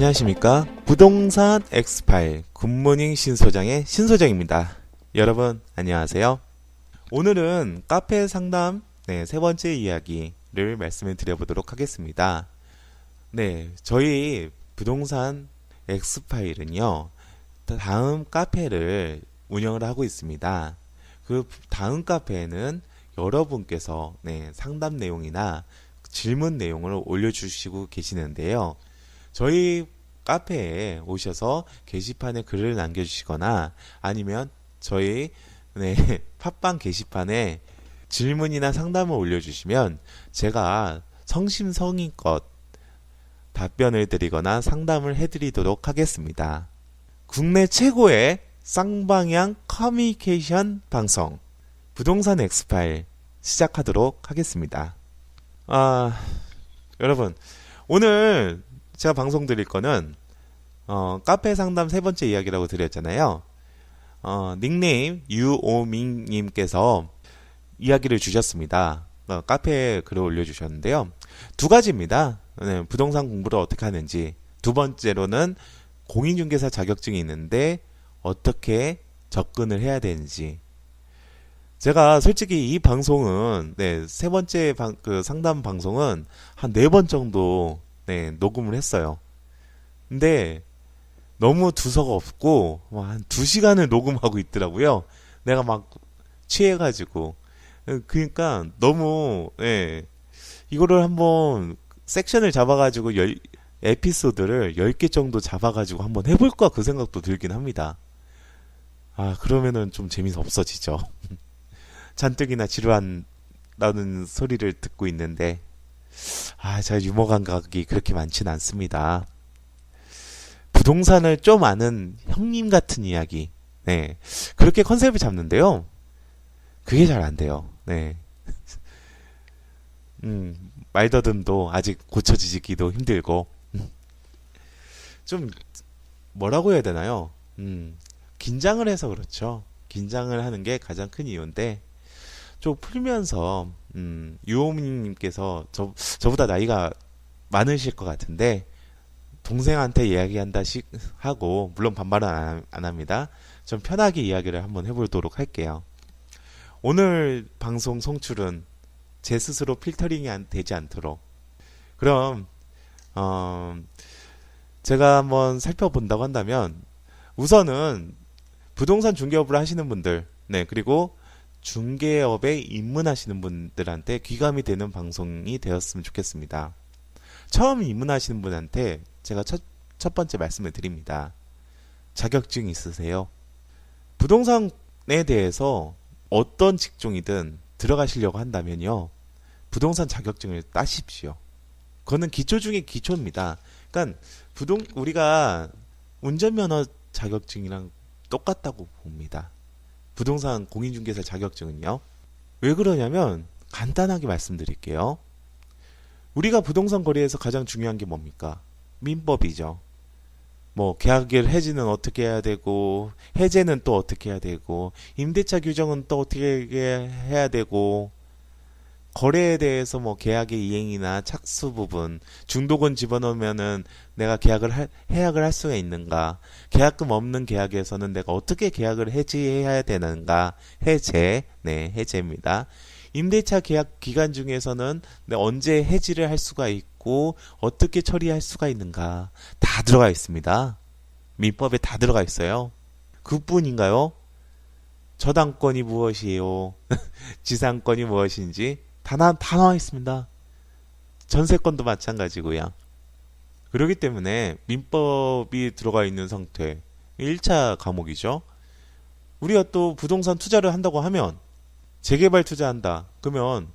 안녕하십니까. 부동산 엑스파일 굿모닝 신소장의 신소장입니다. 여러분 안녕하세요. 오늘은 카페 상담 세 번째 이야기를 말씀을 드려보도록 하겠습니다. 저희 부동산 엑스파일은요, 다음 카페를 운영을 하고 있습니다. 그 다음 카페에는 여러분께서 상담 내용이나 질문 내용을 올려주시고 계시는데요. 저희 카페에 오셔서 게시판에 글을 남겨주시거나 아니면 저희 팟빵 게시판에 질문이나 상담을 올려주시면 제가 성심성의껏 답변을 드리거나 상담을 해드리도록 하겠습니다. 국내 최고의 쌍방향 커뮤니케이션 방송 부동산 엑스파일 시작하도록 하겠습니다. 여러분 오늘 제가 방송 드릴 거는 카페 상담 세 번째 이야기라고 드렸잖아요. 닉네임 유오밍님께서 이야기를 주셨습니다. 카페에 글을 올려주셨는데요. 두 가지입니다. 부동산 공부를 어떻게 하는지, 두 번째로는 공인중개사 자격증이 있는데 어떻게 접근을 해야 되는지. 제가 솔직히 이 방송은 세 번째 상담 방송은 한 4번 정도 녹음을 했어요. 근데 너무 두서가 없고 한 2시간을 녹음하고 있더라고요. 내가 막 취해가지고. 그러니까 너무 이거를 한번 섹션을 잡아가지고 에피소드를 10개 정도 잡아가지고 한번 해볼까 그 생각도 들긴 합니다. 그러면은 좀 재미가 없어지죠. 잔뜩이나 지루한다는 소리를 듣고 있는데 제가 유머 감각이 그렇게 많지는 않습니다. 부동산을 좀 아는 형님 같은 이야기, 그렇게 컨셉을 잡는데요. 그게 잘 안 돼요. 말더듬도 아직 고쳐지기도 힘들고, 좀 뭐라고 해야 되나요? 긴장을 해서 그렇죠. 긴장을 하는 게 가장 큰 이유인데, 좀 풀면서 유호민님께서 저보다 나이가 많으실 것 같은데 동생한테 이야기한다 하고, 물론 반말은 안 합니다. 좀 편하게 이야기를 한번 해보도록 할게요. 오늘 방송 송출은 제 스스로 필터링이 되지 않도록, 그럼 제가 한번 살펴본다고 한다면, 우선은 부동산 중개업을 하시는 분들, 그리고 중개업에 입문하시는 분들한테 귀감이 되는 방송이 되었으면 좋겠습니다. 처음 입문하시는 분한테 제가 첫 번째 말씀을 드립니다. 자격증 있으세요? 부동산에 대해서 어떤 직종이든 들어가시려고 한다면요, 부동산 자격증을 따십시오. 그거는 기초 중에 기초입니다. 그러니까 우리가 운전면허 자격증이랑 똑같다고 봅니다. 부동산 공인중개사 자격증은요. 왜 그러냐면 간단하게 말씀드릴게요. 우리가 부동산 거래에서 가장 중요한 게 뭡니까? 민법이죠. 계약일 해지는 어떻게 해야 되고, 해제는 또 어떻게 해야 되고, 임대차 규정은 또 어떻게 해야 되고, 거래에 대해서 계약의 이행이나 착수 부분, 중도금 집어넣으면은 내가 해약을 할 수가 있는가, 계약금 없는 계약에서는 내가 어떻게 계약을 해지해야 되는가, 해제입니다. 임대차 계약 기간 중에서는 언제 해지를 할 수가 있고, 어떻게 처리할 수가 있는가, 다 들어가 있습니다. 민법에 다 들어가 있어요. 그뿐인가요? 저당권이 무엇이에요? 지상권이 무엇인지 다 나와 있습니다. 전세권도 마찬가지고요. 그렇기 때문에 민법이 들어가 있는 상태, 1차 과목이죠. 우리가 또 부동산 투자를 한다고 하면, 재개발 투자한다 그러면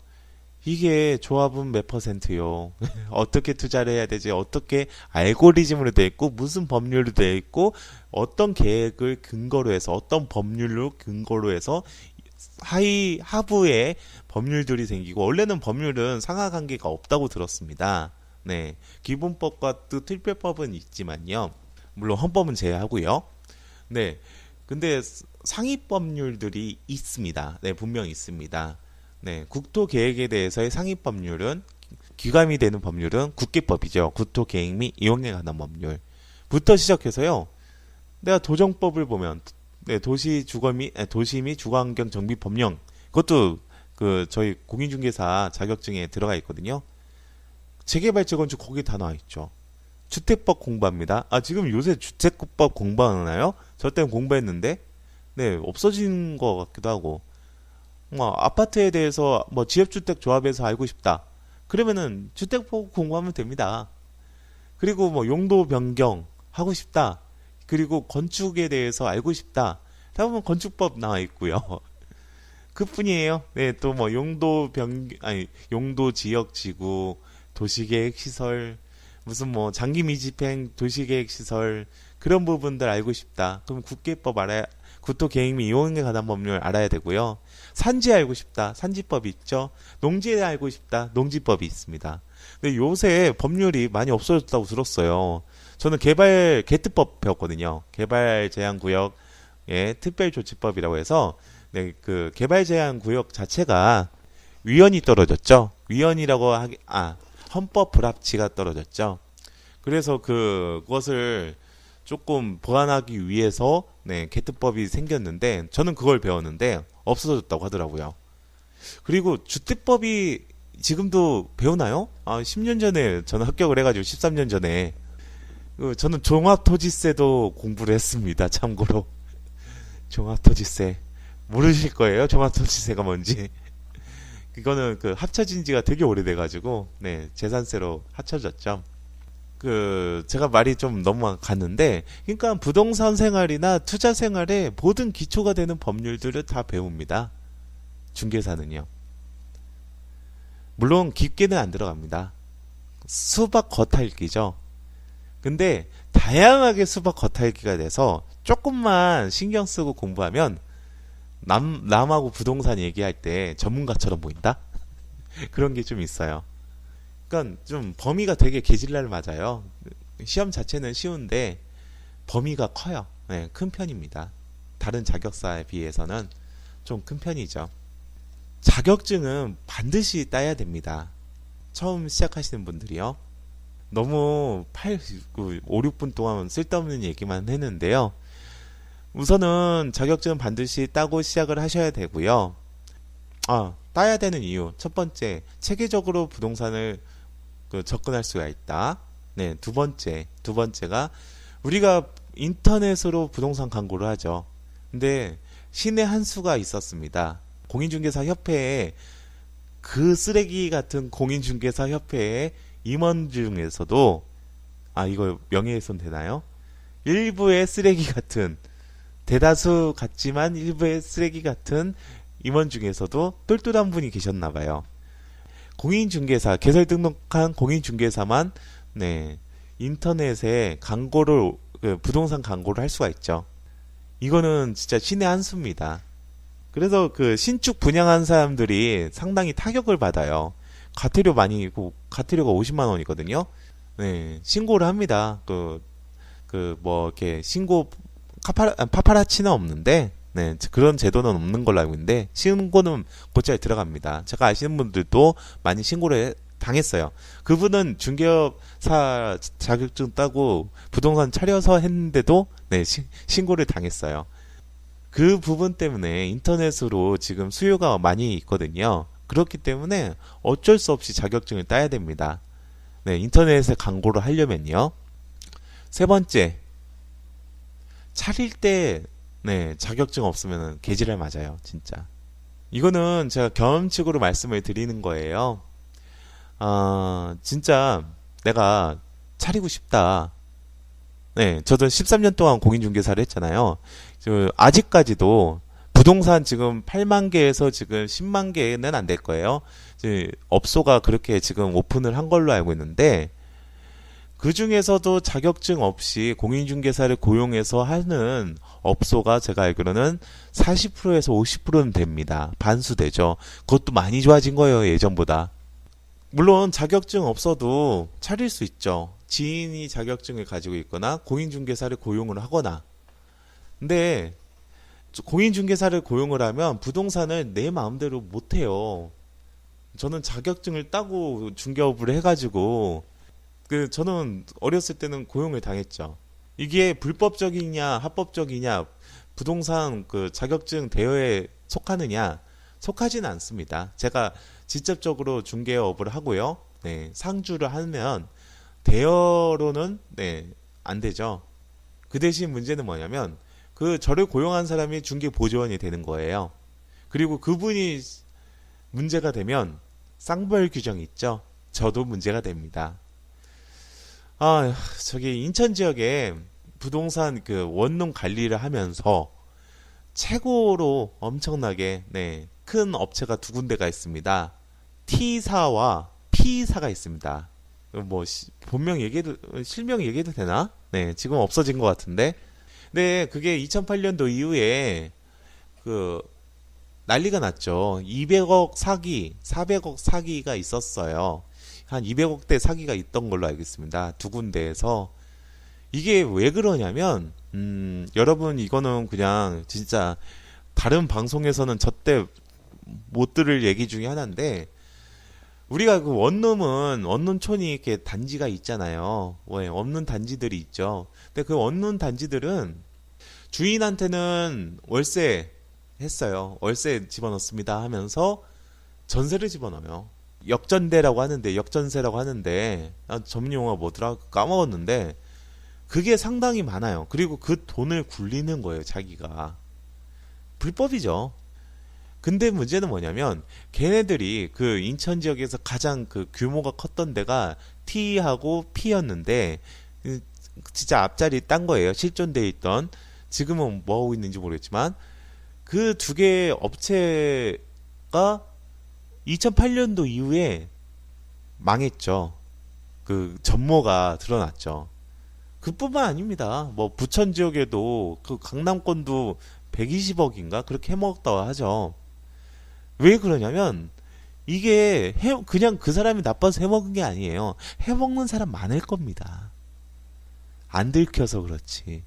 이게 조합은 몇 %요? 어떻게 투자를 해야 되지? 어떻게 알고리즘으로 되어 있고, 무슨 법률로 되어 있고, 어떤 계획을 근거로 해서, 어떤 법률로 근거로 해서 하부에 법률들이 생기고, 원래는 법률은 상하관계가 없다고 들었습니다. 기본법과 또 특별법은 있지만요. 물론 헌법은 제외하고요. 근데 상위법률들이 있습니다. 분명히 있습니다. 국토계획에 대해서의 상위법률은, 귀감이 되는 법률은 국기법이죠. 국토계획 및 이용에 관한 법률. 부터 시작해서요. 내가 도정법을 보면 네, 도시 및 주거환경 정비 법령 그것도 그 저희 공인중개사 자격증에 들어가 있거든요. 재개발 재건축 거기 다 나와 있죠. 주택법 공부합니다. 아 지금 요새 주택법 공부하나요? 저 때는 공부했는데 네 없어진 것 같기도 하고 뭐 아파트에 대해서 뭐 지역주택 조합에서 알고 싶다. 그러면은 주택법 공부하면 됩니다. 그리고 뭐 용도 변경 하고 싶다. 그리고 건축에 대해서 알고 싶다. 다음은 건축법 나와 있고요. 그뿐이에요. 네, 또 뭐 용도 지역 지구, 도시계획 시설, 무슨 뭐 장기 미집행 도시계획 시설 그런 부분들 알고 싶다. 그럼 국토계획 및 이용에 관한 법률 알아야 되고요. 산지 알고 싶다. 산지법이 있죠. 농지에 알고 싶다. 농지법이 있습니다. 근데 요새 법률이 많이 없어졌다고 들었어요. 저는 개특법 배웠거든요. 개발제한구역의 특별조치법이라고 해서 네, 그 개발제한구역 자체가 위헌이 떨어졌죠. 헌법 불합치가 떨어졌죠. 그래서 그것을 조금 보완하기 위해서 네, 개특법이 생겼는데 저는 그걸 배웠는데 없어졌다고 하더라고요. 그리고 주택법이 지금도 배우나요? 10년 전에 저는 합격을 해가지고 13년 전에 저는 종합토지세도 공부를 했습니다. 참고로 종합토지세 모르실 거예요. 종합토지세가 뭔지. 이거는 그 합쳐진 지가 되게 오래돼가지고 네 재산세로 합쳐졌죠. 제가 말이 좀 넘어갔는데 그러니까 부동산 생활이나 투자 생활에 모든 기초가 되는 법률들을 다 배웁니다. 중개사는요. 물론 깊게는 안 들어갑니다. 수박 겉핥기죠. 근데 다양하게 수박 겉핥기가 돼서 조금만 신경 쓰고 공부하면 남하고 부동산 얘기할 때 전문가처럼 보인다? 그런 게 좀 있어요. 그러니까 좀 범위가 되게 개질날 맞아요. 시험 자체는 쉬운데 범위가 커요. 네, 큰 편입니다. 다른 자격사에 비해서는 좀 큰 편이죠. 자격증은 반드시 따야 됩니다. 처음 시작하시는 분들이요. 너무 5, 6분 동안 쓸데없는 얘기만 했는데요. 우선은 자격증은 반드시 따고 시작을 하셔야 되고요. 따야 되는 이유. 첫 번째, 체계적으로 부동산을 접근할 수가 있다. 네, 두 번째가 우리가 인터넷으로 부동산 광고를 하죠. 근데 신의 한 수가 있었습니다. 공인중개사 협회에 그 쓰레기 같은 공인중개사 협회의 임원 중에서도 이거 명예훼손 되나요? 일부의 쓰레기 같은 대다수 같지만 일부의 쓰레기 같은 임원 중에서도 똘똘한 분이 계셨나봐요. 공인중개사 개설 등록한 공인중개사만 네 인터넷에 부동산 광고를 할 수가 있죠. 이거는 진짜 신의 한 수입니다. 그래서 신축 분양한 사람들이 상당히 타격을 받아요. 과태료가 50만 원이거든요. 네, 신고를 합니다. 이렇게 파파라치는 없는데, 네, 그런 제도는 없는 걸로 알고 있는데, 신고는 곧잘 들어갑니다. 제가 아시는 분들도 많이 신고를 당했어요. 그분은 중개업사 자격증 따고 부동산 차려서 했는데도, 네, 신고를 당했어요. 그 부분 때문에 인터넷으로 지금 수요가 많이 있거든요. 그렇기 때문에 어쩔 수 없이 자격증을 따야 됩니다. 네, 인터넷에 광고를 하려면요. 세 번째, 차릴 때 네, 자격증 없으면 개지랄 맞아요. 진짜. 이거는 제가 경험칙으로 말씀을 드리는 거예요. 진짜 내가 차리고 싶다. 네, 저도 13년 동안 공인중개사를 했잖아요. 아직까지도 부동산 지금 8만 개에서 지금 10만 개는 안 될 거예요. 업소가 그렇게 지금 오픈을 한 걸로 알고 있는데, 그 중에서도 자격증 없이 공인중개사를 고용해서 하는 업소가 제가 알기로는 40%에서 50%는 됩니다. 반수 되죠. 그것도 많이 좋아진 거예요, 예전보다. 물론 자격증 없어도 차릴 수 있죠. 지인이 자격증을 가지고 있거나 공인중개사를 고용을 하거나. 근데 공인중개사를 고용을 하면 부동산을 내 마음대로 못해요. 저는 자격증을 따고 중개업을 해가지고 저는 어렸을 때는 고용을 당했죠. 이게 불법적이냐 합법적이냐 부동산 그 자격증 대여에 속하느냐 속하지는 않습니다. 제가 직접적으로 중개업을 하고요. 네, 상주를 하면 대여로는 네, 안 되죠. 그 대신 문제는 뭐냐면 그 저를 고용한 사람이 중개 보조원이 되는 거예요. 그리고 그분이 문제가 되면 쌍벌 규정이 있죠. 저도 문제가 됩니다. 아, 저기 인천 지역에 부동산 그 원룸 관리를 하면서 최고로 엄청나게 네, 큰 업체가 두 군데가 있습니다. T사와 P사가 있습니다. 뭐 본명 얘기도 실명 얘기해도 되나? 네, 지금 없어진 것 같은데. 네, 그게 2008년도 이후에 그 난리가 났죠. 200억 사기, 400억 사기가 있었어요. 한 200억대 사기가 있던 걸로 알겠습니다. 두 군데에서. 이게 왜 그러냐면, 여러분 이거는 그냥 진짜 다른 방송에서는 절대 못 들을 얘기 중에 하나인데, 우리가 그 원룸은 원룸촌이 이렇게 단지가 있잖아요. 왜 없는 단지들이 있죠. 근데 그 원룸 단지들은 주인한테는 월세 했어요. 월세 집어넣습니다 하면서 전세를 집어넣어요. 역전대라고 하는데 역전세라고 하는데 전문 용어가 뭐더라 까먹었는데 그게 상당히 많아요. 그리고 그 돈을 굴리는 거예요. 자기가. 불법이죠. 근데 문제는 뭐냐면 걔네들이 그 인천 지역에서 가장 그 규모가 컸던 데가 T하고 P였는데 진짜 앞자리 딴 거예요. 실존돼 있던. 지금은 뭐 하고 있는지 모르겠지만 그 두 개의 업체가 2008년도 이후에 망했죠. 그 전모가 드러났죠. 그뿐만 아닙니다. 뭐 부천 지역에도 그 강남권도 120억인가 그렇게 해먹었다고 하죠. 왜 그러냐면 이게 그냥 그 사람이 나빠서 해먹은 게 아니에요. 해먹는 사람 많을 겁니다. 안 들켜서 그렇지.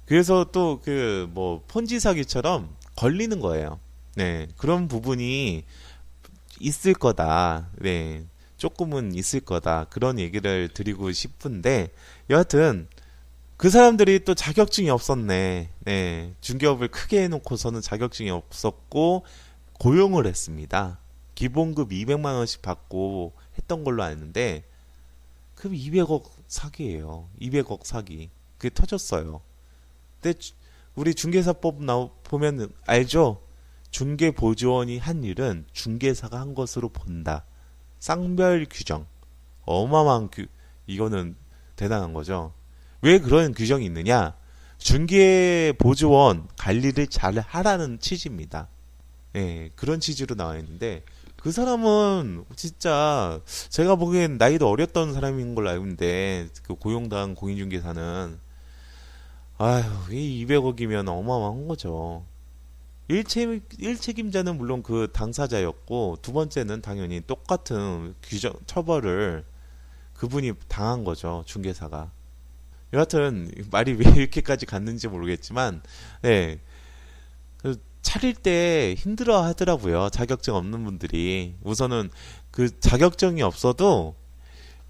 그래서 또 그 뭐 폰지 사기처럼 걸리는 거예요. 네, 그런 부분이 있을 거다. 네, 조금은 있을 거다. 그런 얘기를 드리고 싶은데 여하튼 그 사람들이 또 자격증이 없었네. 네, 중개업을 크게 해놓고서는 자격증이 없었고 고용을 했습니다. 기본급 200만 원씩 받고 했던 걸로 아는데 그럼 200억 사기예요. 200억 사기. 그게 터졌어요. 근데 우리 중개사법 보면 알죠? 중개보조원이 한 일은 중개사가 한 것으로 본다. 쌍별 규정. 어마어마한 이거는 대단한 거죠. 왜 그런 규정이 있느냐? 중개보조원 관리를 잘 하라는 취지입니다. 예, 그런 취지로 나와 있는데 그 사람은 진짜 제가 보기엔 나이도 어렸던 사람인 걸로 알고 있는데 그 고용당한 공인중개사는 아휴, 이 200억이면 어마어마한 거죠. 일책임자는 물론 그 당사자였고 두 번째는 당연히 똑같은 규정 처벌을 그분이 당한 거죠. 중개사가. 여하튼 말이 왜 이렇게까지 갔는지 모르겠지만 네, 그 차릴 때 힘들어 하더라고요. 자격증 없는 분들이. 우선은 그 자격증이 없어도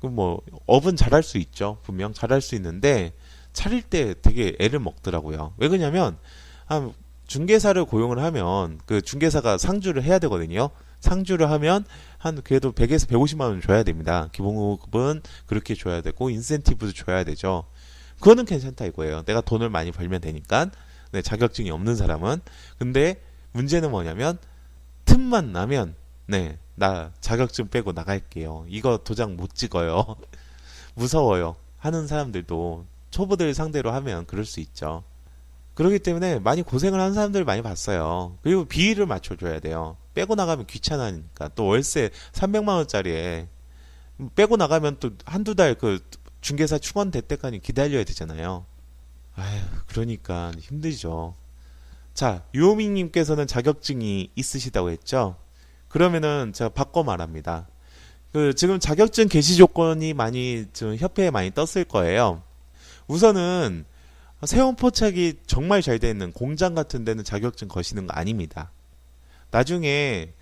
그 뭐 업은 잘할 수 있죠. 분명 잘할 수 있는데 차릴 때 되게 애를 먹더라고요. 왜 그러냐면 중개사를 고용을 하면 그 중개사가 상주를 해야 되거든요. 상주를 하면 한 그래도 100에서 150만 원 줘야 됩니다. 기본급은 그렇게 줘야 되고 인센티브도 줘야 되죠. 그거는 괜찮다 이거예요. 내가 돈을 많이 벌면 되니까. 네, 자격증이 없는 사람은. 근데 문제는 뭐냐면 틈만 나면 네, 나 자격증 빼고 나갈게요. 이거 도장 못 찍어요. 무서워요. 하는 사람들도 초보들 상대로 하면 그럴 수 있죠. 그렇기 때문에 많이 고생을 하는 사람들 많이 봤어요. 그리고 비율을 맞춰줘야 돼요. 빼고 나가면 귀찮으니까. 또 월세 300만 원짜리에 빼고 나가면 또 한두 달 그 중개사 충원 될 때까지 기다려야 되잖아요. 아휴, 그러니까 힘들죠. 자, 유호민님께서는 자격증이 있으시다고 했죠? 그러면은 제가 바꿔 말합니다. 그 지금 자격증 개시 조건이 많이 좀 협회에 많이 떴을 거예요. 우선은 세원 포착이 정말 잘 되어 있는 공장 같은 데는 자격증 거시는 거 아닙니다. 나중에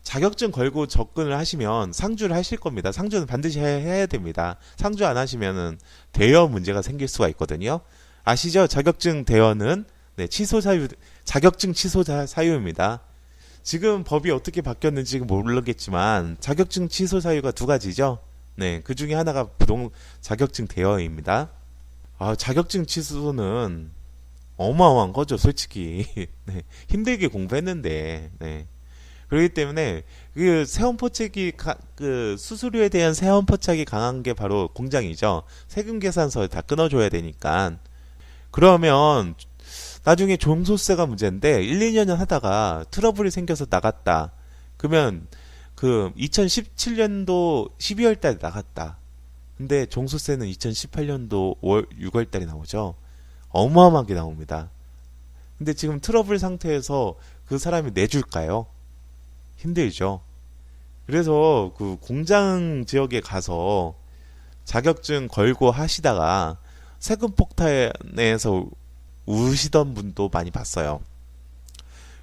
자격증 걸고 접근을 하시면 상주를 하실 겁니다. 상주는 반드시 해야 됩니다. 상주 안 하시면은 대여 문제가 생길 수가 있거든요. 아시죠? 자격증 대여는 네, 취소 사유, 자격증 취소 사유입니다. 지금 법이 어떻게 바뀌었는지 모르겠지만 자격증 취소 사유가 두 가지죠. 네, 그 중에 하나가 자격증 대여입니다. 자격증 취소는 어마어마한 거죠, 솔직히. 네, 힘들게 공부했는데. 네. 그렇기 때문에 그 세원포착이 그 수수료에 대한 세원포착이 강한 게 바로 공장이죠. 세금 계산서 다 끊어줘야 되니까. 그러면 나중에 종소세가 문제인데 1, 2년 하다가 트러블이 생겨서 나갔다. 그러면 그 2017년도 12월 달에 나갔다. 근데 종소세는 2018년도 6월 달에 나오죠. 어마어마하게 나옵니다. 근데 지금 트러블 상태에서 그 사람이 내줄까요? 힘들죠. 그래서 그 공장 지역에 가서 자격증 걸고 하시다가 세금 폭탄에서 우시던 분도 많이 봤어요.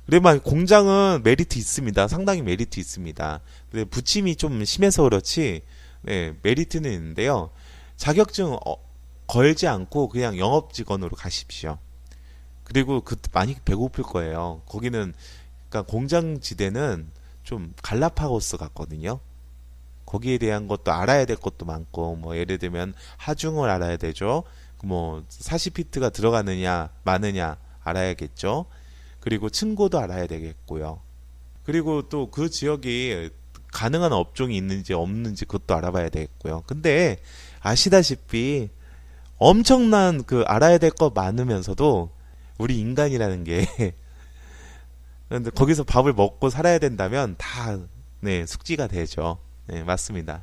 그래만 공장은 메리트 있습니다. 상당히 메리트 있습니다. 근데 부침이 좀 심해서 그렇지, 네, 메리트는 있는데요. 자격증 걸지 않고 그냥 영업 직원으로 가십시오. 그리고 많이 배고플 거예요. 거기는 그러니까 공장 지대는 좀 갈라파고스 같거든요. 거기에 대한 것도 알아야 될 것도 많고, 뭐 예를 들면 하중을 알아야 되죠. 뭐 40피트가 들어가느냐 마느냐 알아야겠죠. 그리고 층고도 알아야 되겠고요. 그리고 또 그 지역이 가능한 업종이 있는지 없는지 그것도 알아봐야 되겠고요. 근데 아시다시피 엄청난 그 알아야 될 거 많으면서도 우리 인간이라는 게 근데 거기서 밥을 먹고 살아야 된다면 다 네, 숙지가 되죠. 네, 맞습니다.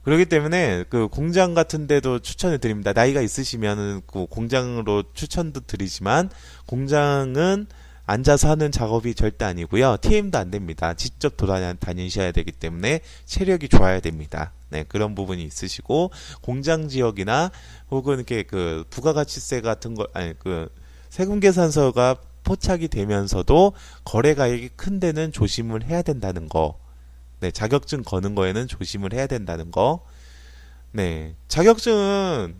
그렇기 때문에 그 공장 같은 데도 추천을 드립니다. 나이가 있으시면은 그 공장으로 추천도 드리지만 공장은 앉아서 하는 작업이 절대 아니고요. TM도 안 됩니다. 직접 돌아다니셔야 되기 때문에 체력이 좋아야 됩니다. 네, 그런 부분이 있으시고 공장 지역이나 혹은 이렇게 그 부가가치세 같은 거 아니 그 세금 계산서가 포착이 되면서도 거래가액이 큰 데는 조심을 해야 된다는 거. 네, 자격증 거는 거에는 조심을 해야 된다는 거. 네, 자격증은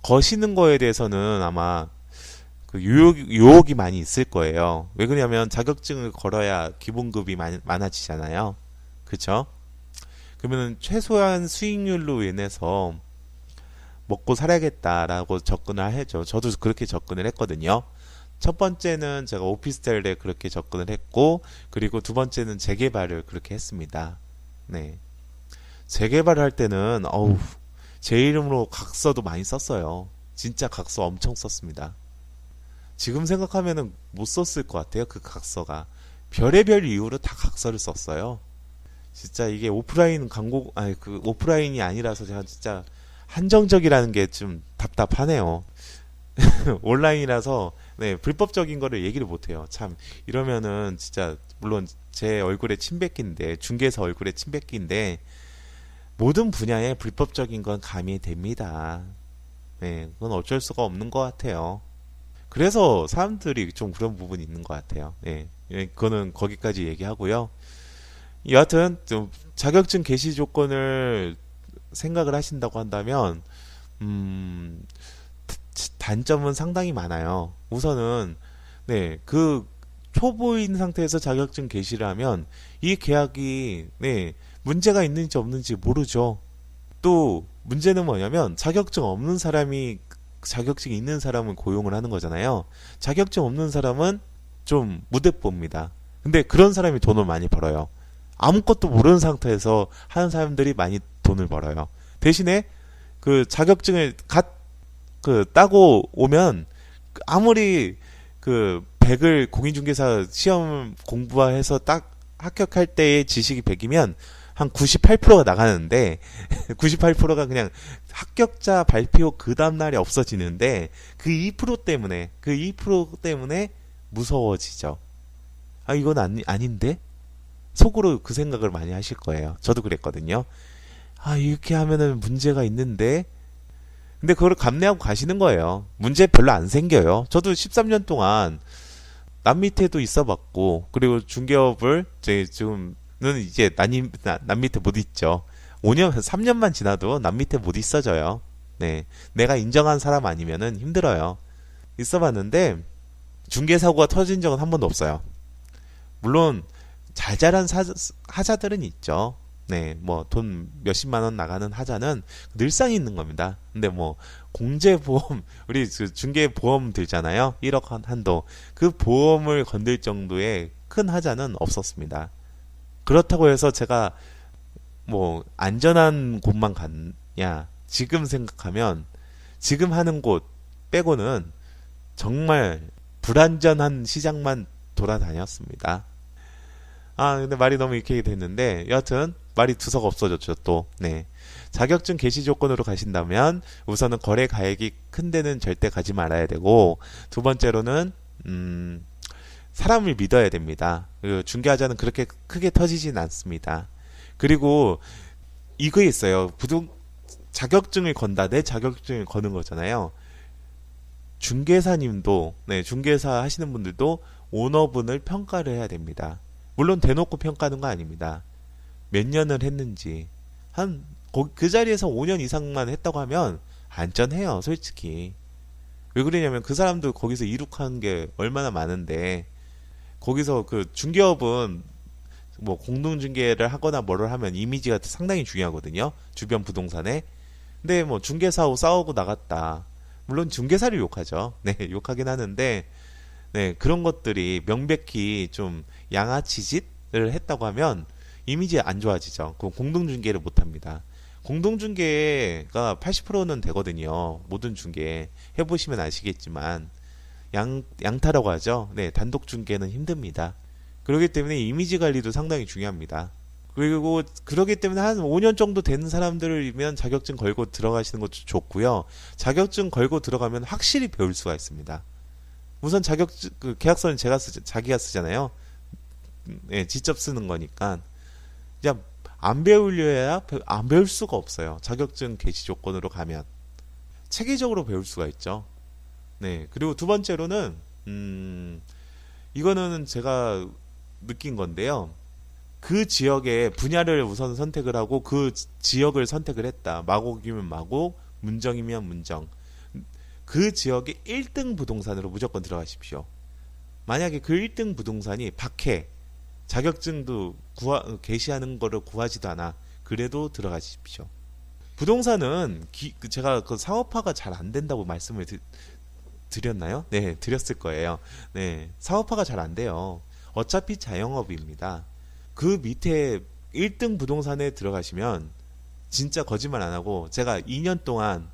거시는 거에 대해서는 아마 그 유혹이 많이 있을 거예요. 왜 그러냐면 자격증을 걸어야 기본급이 많아지잖아요. 그쵸? 그러면 최소한 수익률로 인해서 먹고 살아야겠다라고 접근을 하죠. 저도 그렇게 접근을 했거든요. 첫 번째는 제가 오피스텔에 그렇게 접근을 했고, 그리고 두 번째는 재개발을 그렇게 했습니다. 네. 재개발을 할 때는, 제 이름으로 각서도 많이 썼어요. 진짜 각서 엄청 썼습니다. 지금 생각하면은 못 썼을 것 같아요, 그 각서가. 별의별 이유로 다 각서를 썼어요. 진짜 이게 오프라인이 아니라서 제가 진짜 한정적이라는 게 좀 답답하네요. 온라인이라서 네, 불법적인 거를 얘기를 못해요. 참 이러면은 진짜 물론 제 얼굴에 침뱉기인데 중개사 얼굴에 침뱉기인데 모든 분야에 불법적인 건 가미됩니다. 네, 그건 어쩔 수가 없는 것 같아요. 그래서 사람들이 좀 그런 부분이 있는 것 같아요. 네, 그거는 거기까지 얘기하고요. 여하튼 좀 자격증 개시 조건을 생각을 하신다고 한다면 단점은 상당히 많아요. 우선은 네, 그 초보인 상태에서 자격증 개시를 하면 이 계약이 네, 문제가 있는지 없는지 모르죠. 또 문제는 뭐냐면 자격증 없는 사람이 자격증 있는 사람을 고용을 하는 거잖아요. 자격증 없는 사람은 좀 무대뽀입니다. 근데 그런 사람이 돈을 많이 벌어요. 아무것도 모르는 상태에서 하는 사람들이 많이 돈을 벌어요. 대신에 그 자격증을 따고 오면 아무리 그 100을 공인중개사 시험 공부해서 딱 합격할 때의 지식이 100이면 한 98%가 나가는데 98%가 그냥 합격자 발표 그 다음날에 없어지는데 그 2% 때문에 무서워지죠. 이건 아닌데? 속으로 그 생각을 많이 하실 거예요. 저도 그랬거든요. 이렇게 하면은 문제가 있는데 근데 그걸 감내하고 가시는 거예요. 문제 별로 안 생겨요. 저도 13년 동안 남 밑에도 있어 봤고, 그리고 중개업을 지금 이제 남 밑에 못 있죠. 5년, 3년만 지나도 남 밑에 못 있어져요. 네. 내가 인정한 사람 아니면은 힘들어요. 있어 봤는데, 중개사고가 터진 적은 한 번도 없어요. 물론, 잘 자란 하자들은 있죠. 네, 뭐, 돈 몇십만 원 나가는 하자는 늘상 있는 겁니다. 근데 뭐, 공제보험, 우리 그 중개보험 들잖아요. 1억 한도. 그 보험을 건들 정도의 큰 하자는 없었습니다. 그렇다고 해서 제가 뭐, 안전한 곳만 갔냐. 지금 생각하면, 지금 하는 곳 빼고는 정말 불안전한 시장만 돌아다녔습니다. 근데 말이 너무 이렇게 됐는데, 여하튼, 말이 두서가 없어졌죠, 또. 네. 자격증 개시 조건으로 가신다면, 우선은 거래 가액이 큰 데는 절대 가지 말아야 되고, 두 번째로는, 사람을 믿어야 됩니다. 중개하자는 그렇게 크게 터지진 않습니다. 그리고, 이거 있어요. 자격증을 건다. 내 자격증을 거는 거잖아요. 중개사님도, 네, 중개사 하시는 분들도 오너분을 평가를 해야 됩니다. 물론 대놓고 평가하는 거 아닙니다. 몇 년을 했는지 그 자리에서 5년 이상만 했다고 하면 안전해요, 솔직히. 왜 그러냐면 그 사람도 거기서 이룩한 게 얼마나 많은데, 거기서 그 중개업은 뭐 공동중개를 하거나 뭐를 하면 이미지가 상당히 중요하거든요, 주변 부동산에. 근데 뭐 중개사하고 싸우고 나갔다, 물론 중개사를 욕하죠. 네, 욕하긴 하는데, 네, 그런 것들이 명백히 좀 양아치짓을 했다고 하면 이미지 안 좋아지죠. 그럼 공동중개를 못 합니다. 공동중개가 80%는 되거든요. 모든 중개 해보시면 아시겠지만, 양타라고 하죠. 네, 단독중개는 힘듭니다. 그렇기 때문에 이미지 관리도 상당히 중요합니다. 그리고 그렇기 때문에 한 5년 정도 되는 사람들이면 자격증 걸고 들어가시는 것도 좋고요. 자격증 걸고 들어가면 확실히 배울 수가 있습니다. 우선 그 계약서는 자기가 쓰잖아요. 네, 직접 쓰는 거니까. 그냥 안 배우려야 안 배울 수가 없어요. 자격증 개시 조건으로 가면 체계적으로 배울 수가 있죠. 네, 그리고 두 번째로는 이거는 제가 느낀 건데요. 그 지역의 분야를 우선 선택을 하고 그 지역을 선택을 했다. 마곡이면 마곡, 문정이면 문정. 그 지역의 1등 부동산으로 무조건 들어가십시오. 만약에 그 1등 부동산이 박해, 자격증도 개시하는 거를 구하지도 않아, 그래도 들어가십시오. 부동산은 제가 그 사업화가 잘 안 된다고 말씀을 드렸나요? 네, 드렸을 거예요. 네, 사업화가 잘 안 돼요. 어차피 자영업입니다. 그 밑에 1등 부동산에 들어가시면 진짜 거짓말 안 하고, 제가 2년 동안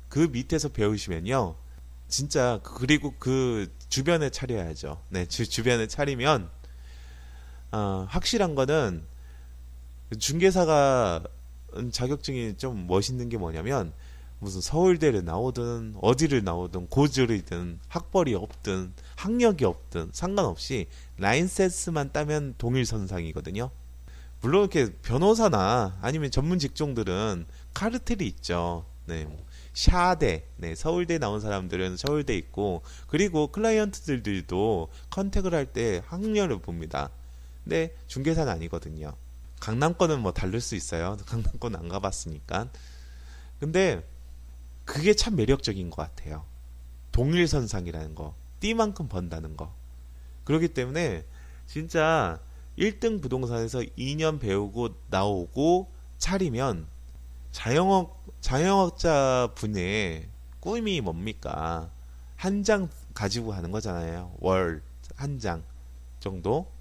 그 밑에서 배우시면요, 진짜. 그리고 그 주변에 차려야죠. 네, 주변에 차리면 확실한 거는, 중개사가 자격증이 좀 멋있는 게 뭐냐면, 무슨 서울대를 나오든 어디를 나오든 고졸이든 학벌이 없든 학력이 없든 상관없이 라이센스만 따면 동일선상이거든요. 물론 이렇게 변호사나 아니면 전문 직종들은 카르텔이 있죠. 네, 샤대, 네, 서울대 나온 사람들은 서울대 있고, 그리고 클라이언트들도 컨택을 할 때 학력을 봅니다. 근데 중개사는 아니거든요. 강남권은 뭐 다를 수 있어요. 강남권 안 가봤으니까. 근데 그게 참 매력적인 것 같아요. 동일선상이라는 거, 띠만큼 번다는 거. 그렇기 때문에 진짜 1등 부동산에서 2년 배우고 나오고 차리면, 자영업자 분의 꿈이 뭡니까? 한 장 가지고 가는 거잖아요. 월 한 장 정도?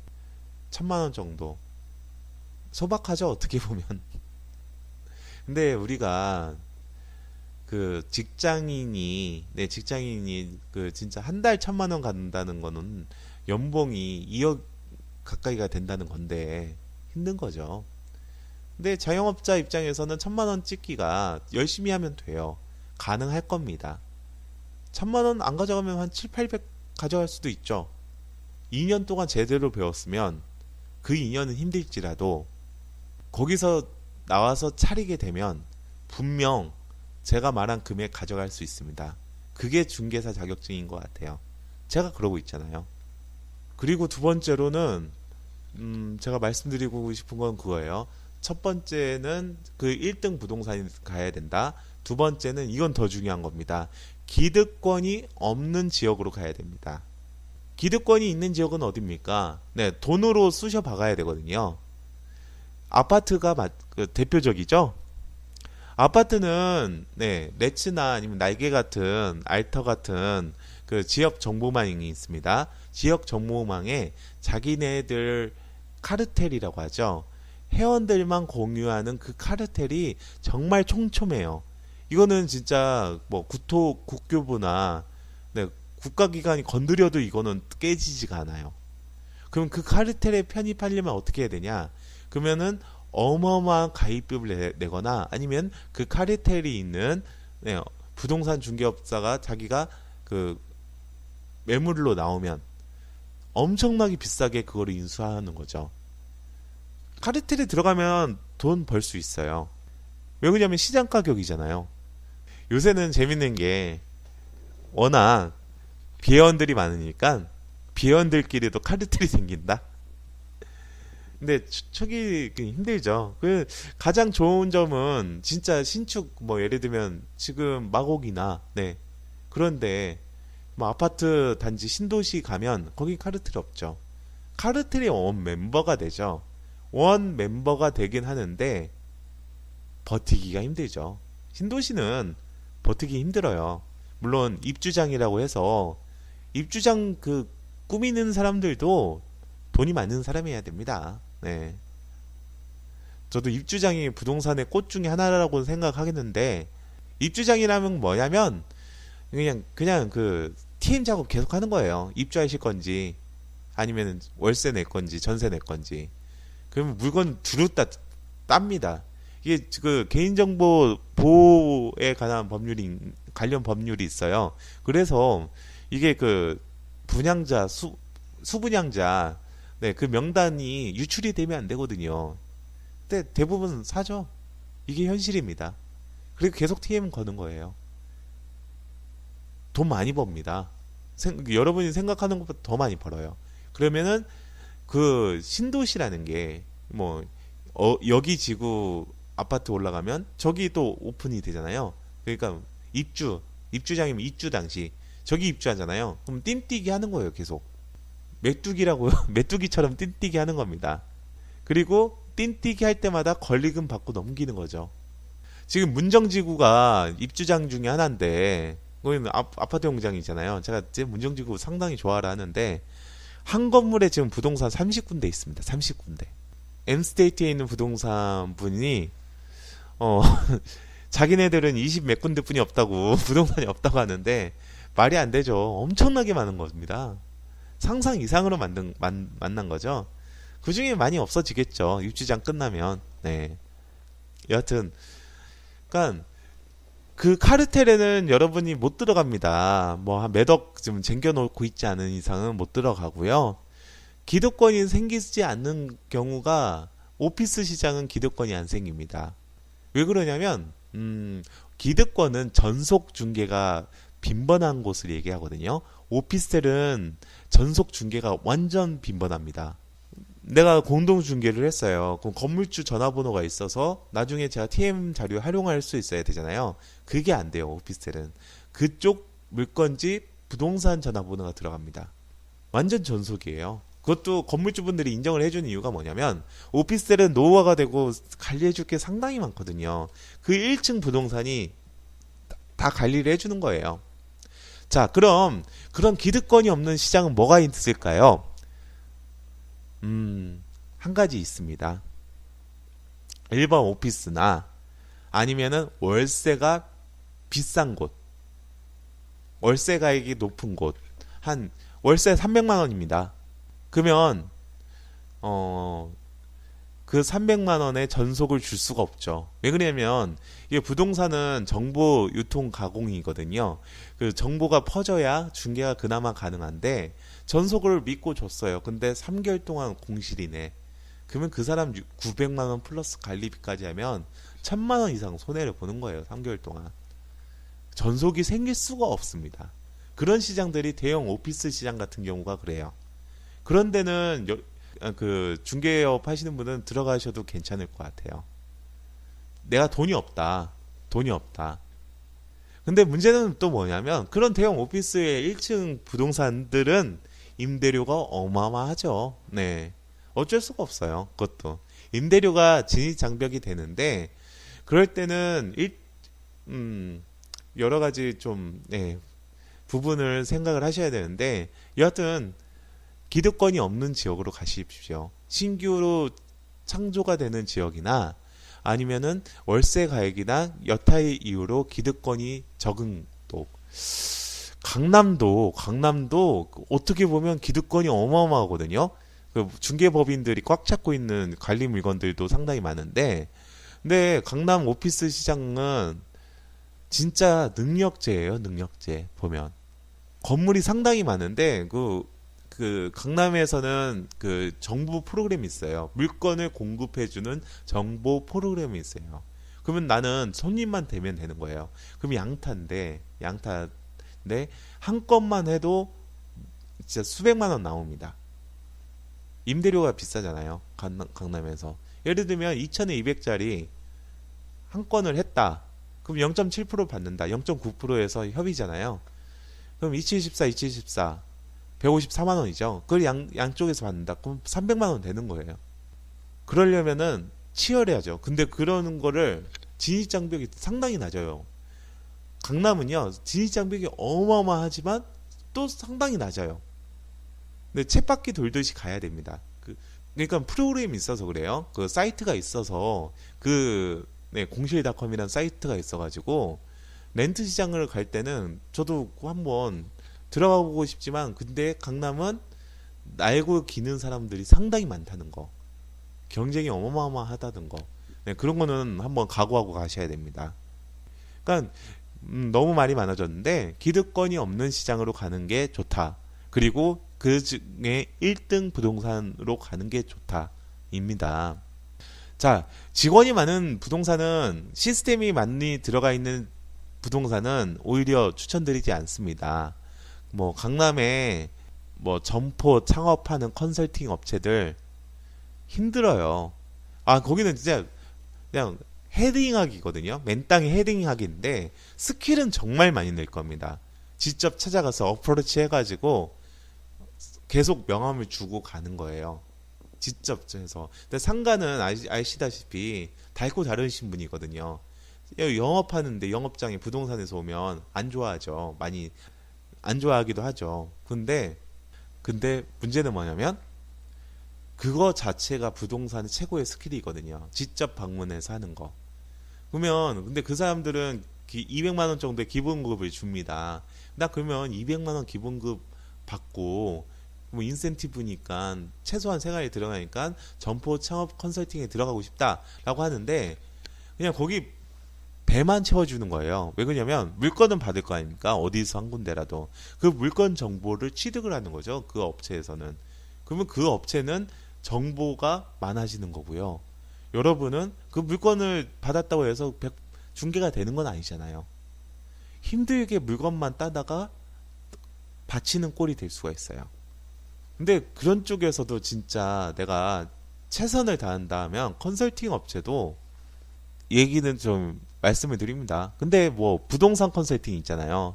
1,000만 원 정도. 소박하죠, 어떻게 보면. 근데 우리가 그 직장인이 그 진짜 한 달 1,000만 원 갖는다는 거는 연봉이 2억 가까이가 된다는 건데 힘든 거죠. 근데 자영업자 입장에서는 1,000만 원 찍기가 열심히 하면 돼요. 가능할 겁니다. 1,000만 원 안 가져가면 한 7, 800 가져갈 수도 있죠. 2년 동안 제대로 배웠으면 그 2년은 힘들지라도 거기서 나와서 차리게 되면 분명 제가 말한 금액 가져갈 수 있습니다. 그게 중개사 자격증인 것 같아요. 제가 그러고 있잖아요. 그리고 두 번째로는 제가 말씀드리고 싶은 건 그거예요. 첫 번째는 그 1등 부동산이 가야 된다. 두 번째는 이건 더 중요한 겁니다. 기득권이 없는 지역으로 가야 됩니다. 기득권이 있는 지역은 어디입니까? 네, 돈으로 쑤셔 박아야 되거든요. 아파트가 대표적이죠. 아파트는 네, 레츠나 아니면 날개 같은 알터 같은 그 지역 정보망이 있습니다. 지역 정보망에 자기네들 카르텔이라고 하죠. 회원들만 공유하는 그 카르텔이 정말 촘촘해요. 이거는 진짜 뭐 국교부나 네, 국가기관이 건드려도 이거는 깨지지가 않아요. 그럼 그 카르텔에 편입하려면 어떻게 해야 되냐? 그러면은 어마어마한 가입비를 내거나 아니면 그 카르텔이 있는 네, 부동산 중개업자가 자기가 그 매물로 나오면 엄청나게 비싸게 그거를 인수하는 거죠. 카르텔에 들어가면 돈 벌 수 있어요. 왜 그러냐면 시장 가격이잖아요. 요새는 재밌는 게 워낙 비회원들이 많으니까 비회원들끼리도 카르텔이 생긴다. 근데 초기 힘들죠. 그 가장 좋은 점은 진짜 신축 뭐 예를 들면 지금 마곡이나 네 그런데 뭐 아파트 단지 신도시 가면 거기 카르텔 없죠. 카르텔이 원 멤버가 되죠. 원 멤버가 되긴 하는데 버티기가 힘들죠. 신도시는 버티기 힘들어요. 물론 입주장이라고 해서 입주장 그 꾸미는 사람들도 돈이 많은 사람이어야 됩니다. 네. 저도 입주장이 부동산의 꽃 중에 하나라고 생각하겠는데 입주장이라면 뭐냐면 그냥 그 TM 작업 계속 하는 거예요. 입주하실 건지 아니면 월세 낼 건지 전세 낼 건지. 그러면 물건 두루 땁니다. 이게 그 개인정보 보호에 관한 관련 법률이 있어요. 그래서 이게 그 분양자 수분양자 네, 그 명단이 유출이 되면 안 되거든요. 근데 대부분 사죠. 이게 현실입니다. 그리고 계속 TM 거는 거예요. 돈 많이 법니다. 여러분이 생각하는 것보다 더 많이 벌어요. 그러면은 그 신도시라는 게 뭐 여기 지구 아파트 올라가면 저기 또 오픈이 되잖아요. 그러니까 입주장이면 입주 당시 저기 입주하잖아요. 그럼 띵뛰기 하는 거예요, 계속. 메뚜기라고요. 메뚜기처럼 띵뛰기 하는 겁니다. 그리고 띵뛰기 할 때마다 권리금 받고 넘기는 거죠. 지금 문정지구가 입주장 중에 하나인데 거기는 아파트 공장이잖아요. 제가 문정지구 상당히 좋아라 하는데 한 건물에 지금 부동산 30군데 있습니다. 30군데. M스테이트에 있는 부동산 분이 자기네들은 20 몇 군데 뿐이 없다고 부동산이 없다고 하는데 말이 안 되죠. 엄청나게 많은 겁니다. 상상 이상으로 만난 거죠. 그 중에 많이 없어지겠죠. 입주장 끝나면. 네. 여하튼, 그러니까 그 카르텔에는 여러분이 못 들어갑니다. 뭐 한 몇억 지금 쟁겨놓고 있지 않은 이상은 못 들어가고요. 기득권이 생기지 않는 경우가 오피스 시장은 기득권이 안 생깁니다. 왜 그러냐면 기득권은 전속 중개가 빈번한 곳을 얘기하거든요. 오피스텔은 전속 중개가 완전 빈번합니다. 내가 공동 중개를 했어요. 그럼 건물주 전화번호가 있어서 나중에 제가 TM 자료 활용할 수 있어야 되잖아요. 그게 안 돼요. 오피스텔은. 그쪽 물건지 부동산 전화번호가 들어갑니다. 완전 전속이에요. 그것도 건물주분들이 인정을 해주는 이유가 뭐냐면 오피스텔은 노후화가 되고 관리해줄 게 상당히 많거든요. 그 1층 부동산이 다 관리를 해주는 거예요. 자, 그럼 그런 기득권이 없는 시장은 뭐가 있을까요? 한 가지 있습니다. 1번 오피스나 아니면은 월세가 비싼 곳, 월세 가액이 높은 곳, 한 월세 300만 원입니다. 그러면 그 300만 원에 전속을 줄 수가 없죠. 왜 그러냐면 이게 부동산은 정보 유통 가공이거든요. 그 정보가 퍼져야 중개가 그나마 가능한데 전속을 믿고 줬어요. 근데 3개월 동안 공실이네. 그러면 그 사람 900만 원 플러스 관리비까지 하면 1000만 원 이상 손해를 보는 거예요. 3개월 동안. 전속이 생길 수가 없습니다. 그런 시장들이 대형 오피스 시장 같은 경우가 그래요. 그런 데는 그 중개업 하시는 분은 들어가셔도 괜찮을 것 같아요. 내가 돈이 없다. 돈이 없다. 근데 문제는 또 뭐냐면 그런 대형 오피스의 1층 부동산들은 임대료가 어마어마하죠. 네. 어쩔 수가 없어요. 그것도. 임대료가 진입장벽이 되는데 그럴 때는 여러 가지 좀 네, 부분을 생각을 하셔야 되는데 여하튼 기득권이 없는 지역으로 가십시오. 신규로 창조가 되는 지역이나 아니면은 월세 가액이나 여타의 이유로 기득권이 적은 또 강남도 어떻게 보면 기득권이 어마어마하거든요. 그 중개법인들이 꽉 잡고 있는 관리 물건들도 상당히 많은데 근데 강남 오피스 시장은 진짜 능력제예요. 능력제 보면 건물이 상당히 많은데 그 강남에서는 그 정보 프로그램이 있어요. 물건을 공급해주는 정보 프로그램이 있어요. 그러면 나는 손님만 되면 되는 거예요. 그럼 양타인데 한 건만 해도 진짜 수백만 원 나옵니다. 임대료가 비싸잖아요. 강남에서. 예를 들면 2천에 200짜리 한 건을 했다. 그럼 0.7% 받는다. 0.9%에서 협의잖아요. 그럼 2714 154만 원이죠. 그걸 양쪽에서 받는다. 그럼 300만 원 되는 거예요. 그러려면은 치열해야죠. 근데 그러는 거를 진입장벽이 상당히 낮아요. 강남은요, 진입장벽이 어마어마하지만 또 상당히 낮아요. 근데 쳇바퀴 돌듯이 가야 됩니다. 그러니까 프로그램이 있어서 그래요. 그 사이트가 있어서 네, 공실닷컴이라는 사이트가 있어가지고 렌트 시장을 갈 때는 저도 한번 들어가 보고 싶지만 근데 강남은 알고 기는 사람들이 상당히 많다는 거, 경쟁이 어마어마하다는 거, 네, 그런 거는 한번 각오하고 가셔야 됩니다. 그러니까 너무 말이 많아졌는데 기득권이 없는 시장으로 가는 게 좋다. 그리고 그 중에 1등 부동산으로 가는 게 좋다입니다. 자, 직원이 많은 부동산은 시스템이 많이 들어가 있는 부동산은 오히려 추천드리지 않습니다. 뭐 강남에 뭐 점포 창업하는 컨설팅 업체들 힘들어요. 아, 거기는 진짜 그냥 헤딩하기거든요. 맨땅에 헤딩하기인데 스킬은 정말 많이 늘 겁니다. 직접 찾아가서 어프로치 해가지고 계속 명함을 주고 가는 거예요. 직접 해서. 근데 상가는 아시다시피 달고 다르신 분이거든요. 영업하는데 영업장에 부동산에서 오면 안 좋아하죠. 많이 안 좋아하기도 하죠. 근데 문제는 뭐냐면 그거 자체가 부동산의 최고의 스킬이거든요. 직접 방문해서 하는 거. 그러면 근데 그 사람들은 200만 원 정도의 기본급을 줍니다. 나 그러면 200만 원 기본급 받고 뭐 인센티브니까 최소한 생활에 들어가니까 점포 창업 컨설팅에 들어가고 싶다라고 하는데 그냥 거기 배만 채워주는 거예요. 왜 그러냐면 물건은 받을 거 아닙니까? 어디서 한 군데라도 그 물건 정보를 취득을 하는 거죠. 그 업체에서는. 그러면 그 업체는 정보가 많아지는 거고요. 여러분은 그 물건을 받았다고 해서 중개가 되는 건 아니잖아요. 힘들게 물건만 따다가 바치는 꼴이 될 수가 있어요. 근데 그런 쪽에서도 진짜 내가 최선을 다한다 하면 컨설팅 업체도 얘기는 좀 말씀을 드립니다. 근데 뭐 부동산 컨설팅 있잖아요.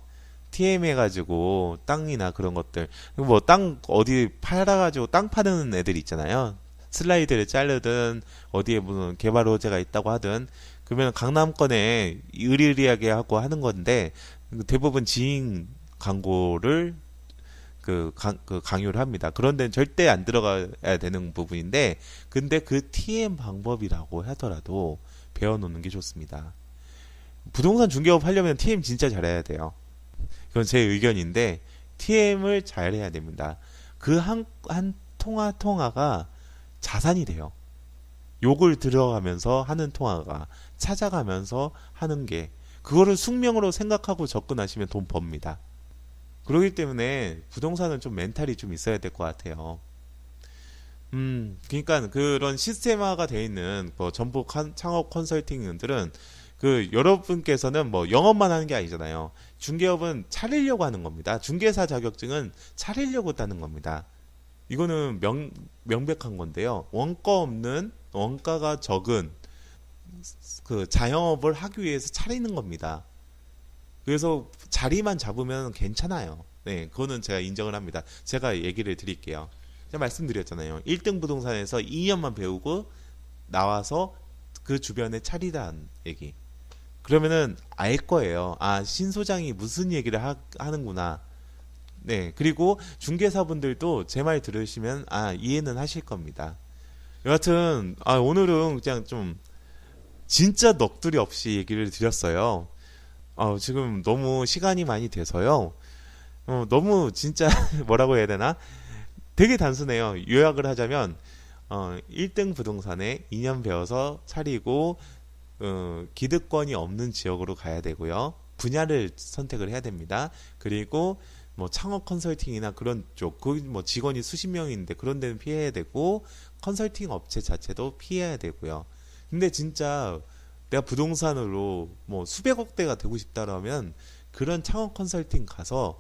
TM 해가지고 땅이나 그런 것들 뭐 땅 어디 팔아가지고 땅 파는 애들 있잖아요. 슬라이드를 자르든 어디에 무슨 개발 호재가 있다고 하든 그러면 강남권에 의리의리하게 하고 하는 건데 대부분 지인 광고를 강요를 합니다. 그런 데는 절대 안 들어가야 되는 부분인데 근데 그 TM 방법이라고 하더라도 배워놓는 게 좋습니다. 부동산 중개업 하려면 TM 진짜 잘해야 돼요. 그건 제 의견인데 TM을 잘해야 됩니다. 그 한 통화가 자산이 돼요. 욕을 들어가면서 하는 통화가 찾아가면서 하는 게 그거를 숙명으로 생각하고 접근하시면 돈 법니다. 그렇기 때문에 부동산은 좀 멘탈이 좀 있어야 될 것 같아요. 그러니까 그런 시스템화가 되어 있는 뭐 전부 창업 컨설팅들은 여러분께서는 뭐 영업만 하는 게 아니잖아요. 중개업은 차리려고 하는 겁니다. 중개사 자격증은 차리려고 따는 겁니다. 이거는 명백한 건데요. 원가가 적은 그 자영업을 하기 위해서 차리는 겁니다. 그래서 자리만 잡으면 괜찮아요. 네, 그거는 제가 인정을 합니다. 제가 얘기를 드릴게요. 제가 말씀드렸잖아요. 1등 부동산에서 2년만 배우고 나와서 그 주변에 차리라는 얘기. 그러면은 알 거예요. 아, 신 소장이 무슨 얘기를 하는구나. 네, 그리고 중개사분들도 제 말 들으시면 이해는 하실 겁니다. 여하튼 오늘은 그냥 좀 진짜 넋두리 없이 얘기를 드렸어요. 지금 너무 시간이 많이 돼서요. 너무 진짜 뭐라고 해야 되나? 되게 단순해요. 요약을 하자면 1등 부동산에 2년 배워서 차리고 기득권이 없는 지역으로 가야 되고요. 분야를 선택을 해야 됩니다. 그리고 뭐 창업 컨설팅이나 그런 쪽, 거기 뭐 직원이 수십 명인데 그런 데는 피해야 되고 컨설팅 업체 자체도 피해야 되고요. 근데 진짜 내가 부동산으로 뭐 수백억 대가 되고 싶다라면 그런 창업 컨설팅 가서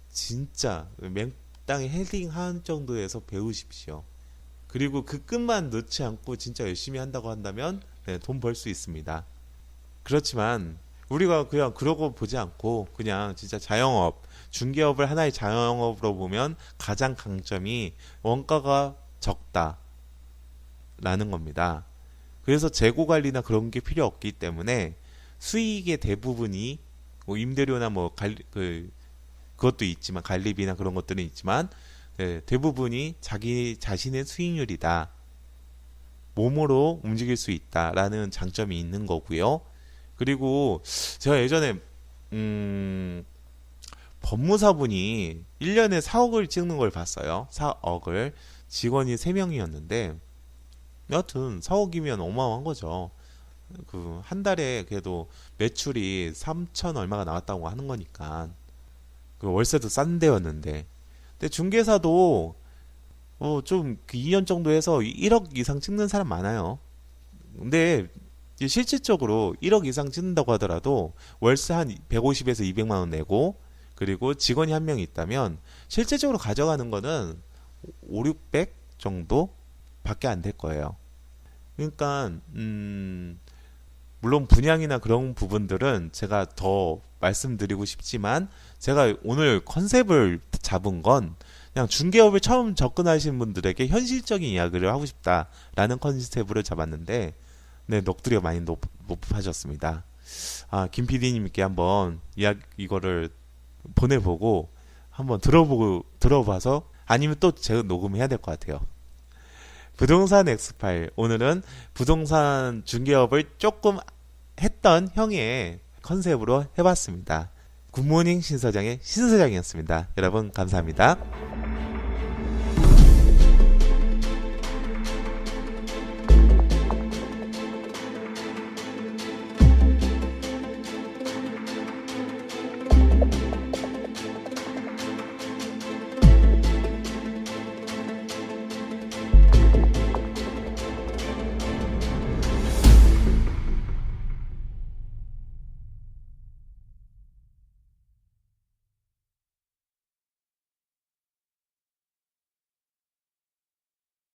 진짜 맨땅에 헤딩한 정도에서 배우십시오. 그리고 그 끝만 넣지 않고 진짜 열심히 한다고 한다면 돈 벌 수 있습니다. 그렇지만 우리가 그냥 그러고 보지 않고 그냥 진짜 자영업, 중개업을 하나의 자영업으로 보면 가장 강점이 원가가 적다라는 겁니다. 그래서 재고 관리나 그런 게 필요 없기 때문에 수익의 대부분이 뭐 임대료나 그것도 있지만 관리비나 그런 것들은 있지만 대부분이 자기 자신의 수익률이다. 몸으로 움직일 수 있다라는 장점이 있는 거고요. 그리고 제가 예전에 법무사분이 1년에 4억을 찍는 걸 봤어요. 4억을. 직원이 3명이었는데 여하튼 4억이면 어마어마한 거죠. 그 한 달에 그래도 매출이 3천 얼마가 나왔다고 하는 거니까 그 월세도 싼 데였는데 근데 중개사도 좀 2년 정도 해서 1억 이상 찍는 사람 많아요. 근데 실질적으로 1억 이상 찍는다고 하더라도 월세 한 150에서 200만 원 내고 그리고 직원이 한 명 있다면 실질적으로 가져가는 거는 5, 600 정도 밖에 안 될 거예요. 그러니까 물론 분양이나 그런 부분들은 제가 더 말씀드리고 싶지만 제가 오늘 컨셉을 잡은 건 그냥 중개업을 처음 접근하시는 분들에게 현실적인 이야기를 하고 싶다라는 컨셉으로 잡았는데 네, 넋두리가 많이 높아졌습니다. 김 PD님께 한번 이거를 보내보고 한번 들어봐서 아니면 또 제가 녹음해야 될 것 같아요. 부동산 엑스파일 오늘은 부동산 중개업을 조금 했던 형의 컨셉으로 해봤습니다. 굿모닝 신서장의 신서장이었습니다. 여러분 감사합니다.